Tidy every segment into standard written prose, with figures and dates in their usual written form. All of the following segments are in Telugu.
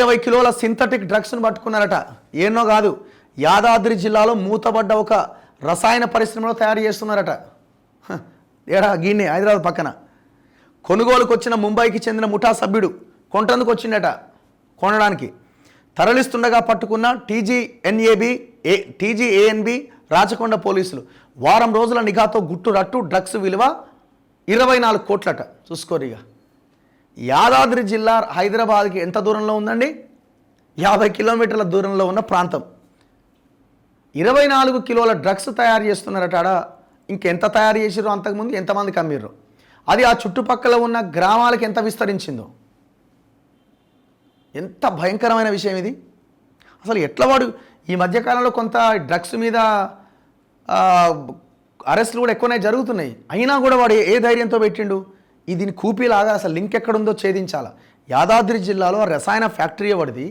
120 కిలోల సింథటిక్ డ్రగ్స్ను పట్టుకున్నారట. ఏనో కాదు, యాదాద్రి జిల్లాలో మూతబడ్డ ఒక రసాయన పరిశ్రమలో తయారు చేస్తున్నారట. ఏడా గీనే హైదరాబాద్ పక్కన. కొనుగోలుకు వచ్చిన ముంబైకి చెందిన ముఠా సభ్యుడు కొంటందుకు వచ్చిండట. కొనడానికి తరలిస్తుండగా పట్టుకున్న టీజీఏఎన్బి రాచకొండ పోలీసులు వారం రోజుల నిఘాతో గుట్టు రట్టు. డ్రగ్స్ విలువ 24 కోట్లట. చూసుకోరిగా. యాదాద్రి జిల్లా హైదరాబాద్కి ఎంత దూరంలో ఉందండి? 50 కిలోమీటర్ల దూరంలో ఉన్న ప్రాంతం. 24 కిలోల డ్రగ్స్ తయారు చేస్తున్నారట. ఇంకెంత తయారు చేసిరో, అంతకుముందు ఎంతమందికి అమ్మిర్రో, అది ఆ చుట్టుపక్కల ఉన్న గ్రామాలకు ఎంత విస్తరించిందో. ఎంత భయంకరమైన విషయం ఇది. అసలు ఎట్లా వాడు ఈ మధ్యకాలంలో కొంత డ్రగ్స్ మీద అరెస్టులు కూడా ఎక్కువనే జరుగుతున్నాయి. అయినా కూడా వాడు ఏ ధైర్యంతో పెట్టిండు? దీని కూపీలాగా అసలు లింక్ ఎక్కడుందో ఛేదించాలా. యాదాద్రి జిల్లాలో రసాయన ఫ్యాక్టరీ ఎవడిది,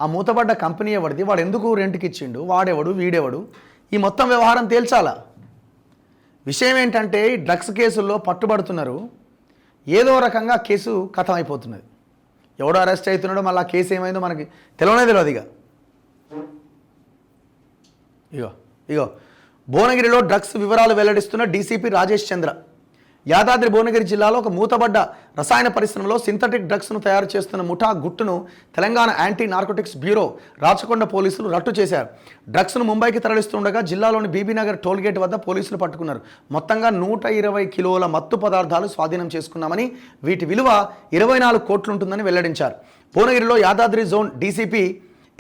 ఆ మూతబడ్డ కంపెనీ ఎవడిది, వాడు ఎందుకు రెంట్కి ఇచ్చిండు, వాడెవడు వీడెవడు, ఈ మొత్తం వ్యవహారం తేల్చాలా. విషయం ఏంటంటే ఈ డ్రగ్స్ కేసుల్లో పట్టుబడుతున్నారు, ఏదో రకంగా కేసు కథం అయిపోతున్నది. ఎవడో అరెస్ట్ అవుతున్నాడో మళ్ళీ ఆ కేసు ఏమైందో మనకి తెలియదు. ఇగో భువనగిరిలో డ్రగ్స్ వివరాలు వెల్లడిస్తున్న డీసీపీ రాజేష్ చంద్ర. యాదాద్రి భువనగిరి జిల్లాలో ఒక మూతబడ్డ రసాయన పరిశ్రమలో సింథటిక్ డ్రగ్స్ను తయారు చేస్తున్న ముఠా గుట్టును Telangana anti narcotics bureau Rachakonda పోలీసులు రట్టు చేశారు. డ్రగ్స్ను ముంబైకి తరలిస్తుండగా జిల్లాలోని బీబీనగర్ టోల్గేట్ వద్ద పోలీసులు పట్టుకున్నారు. మొత్తంగా 120 కిలోల మత్తు పదార్థాలు స్వాధీనం చేసుకున్నామని, వీటి విలువ 24 కోట్లుంటుందని వెల్లడించారు. భువనగిరిలో యాదాద్రి జోన్ డీసీపీ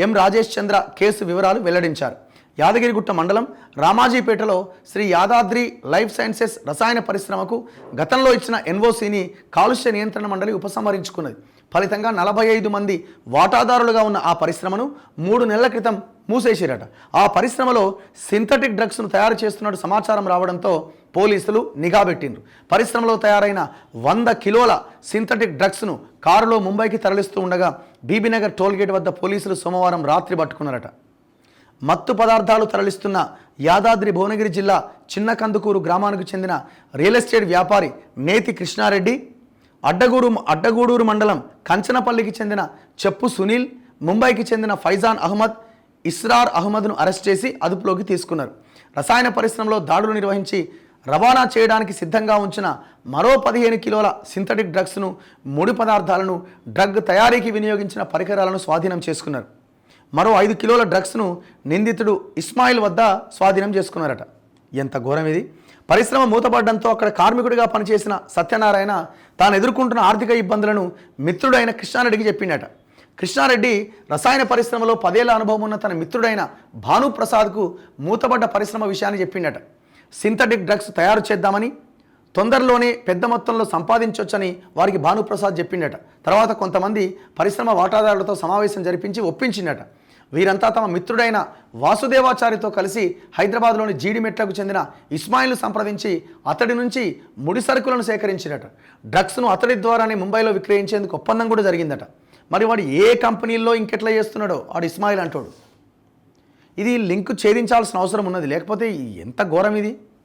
ఎం రాజేష్ చంద్ర కేసు వివరాలు వెల్లడించారు. యాదగిరిగుట్ట మండలం రామాజీపేటలో శ్రీ యాదాద్రి లైఫ్ సైన్సెస్ రసాయన పరిశ్రమకు గతంలో ఇచ్చిన ఎన్ఓసిని కాలుష్య నియంత్రణ మండలి ఉపసంహరించుకున్నది. ఫలితంగా 45 మంది వాటాదారులుగా ఉన్న ఆ పరిశ్రమను 3 నెలల క్రితం మూసేసిరట. ఆ పరిశ్రమలో సింథటిక్ డ్రగ్స్ను తయారు చేస్తున్నట్టు సమాచారం రావడంతో పోలీసులు నిఘా పెట్టిండ్రు. పరిశ్రమలో తయారైన 100 కిలోల సింథటిక్ డ్రగ్స్ను కారులో ముంబైకి తరలిస్తూ ఉండగా బీబీనగర్ టోల్గేట్ వద్ద పోలీసులు సోమవారం రాత్రి పట్టుకున్నారట. మత్తు పదార్థాలు తరలిస్తున్న యాదాద్రి భువనగిరి జిల్లా చిన్న కందుకూరు గ్రామానికి చెందిన రియల్ ఎస్టేట్ వ్యాపారి నేతి కృష్ణారెడ్డి, అడ్డగూడూరు మండలం కంచనపల్లికి చెందిన చెప్పు సునీల్, ముంబైకి చెందిన ఫైజాన్ అహ్మద్, ఇస్రార్ అహ్మద్ను అరెస్ట్ చేసి అదుపులోకి తీసుకున్నారు. రసాయన పరిశ్రమలో దాడులు నిర్వహించి రవాణా చేయడానికి సిద్ధంగా ఉంచిన మరో 15 కిలోల సింథటిక్ డ్రగ్స్ను, ముడి పదార్థాలను, డ్రగ్ తయారీకి వినియోగించిన పరికరాలను స్వాధీనం చేసుకున్నారు. మరో 5 కిలోల డ్రగ్స్ను నిందితుడు ఇస్మాయిల్ వద్ద స్వాధీనం చేసుకున్నారట. ఎంత ఘోరం ఇది. పరిశ్రమ మూతపడడంతో అక్కడ కార్మికుడిగా పనిచేసిన సత్యనారాయణ తాను ఎదుర్కొంటున్న ఆర్థిక ఇబ్బందులను మిత్రుడైన కృష్ణారెడ్డికి చెప్పిండట. కృష్ణారెడ్డి రసాయన పరిశ్రమలో 10 ఏళ్ల అనుభవం ఉన్న తన మిత్రుడైన భానుప్రసాద్కు మూతపడ్డ పరిశ్రమ విషయాన్ని చెప్పిండట. సింథటిక్ డ్రగ్స్ తయారు చేద్దామని, తొందరలోనే పెద్ద మొత్తంలో సంపాదించవచ్చని వారికి భానుప్రసాద్ చెప్పిండట. తర్వాత కొంతమంది పరిశ్రమ వాటాదారులతో సమావేశం జరిపించి ఒప్పించిండట. వీరంతా తమ మిత్రుడైన వాసుదేవాచారితో కలిసి హైదరాబాద్లోని జీడిమెట్లకు చెందిన ఇస్మాయిల్ను సంప్రదించి అతడి నుంచి ముడి సరుకులను సేకరించినట. డ్రగ్స్ను అతడి ద్వారానే ముంబైలో విక్రయించేందుకు ఒప్పందం కూడా జరిగిందట. మరి వాడు ఏ కంపెనీల్లో ఇంకెట్లా చేస్తున్నాడో వాడు ఇస్మాయిల్ అంటాడు. ఇది లింక్ ఛేదించాల్సిన అవసరం ఉన్నది, లేకపోతే ఎంత ఘోరం ఇది.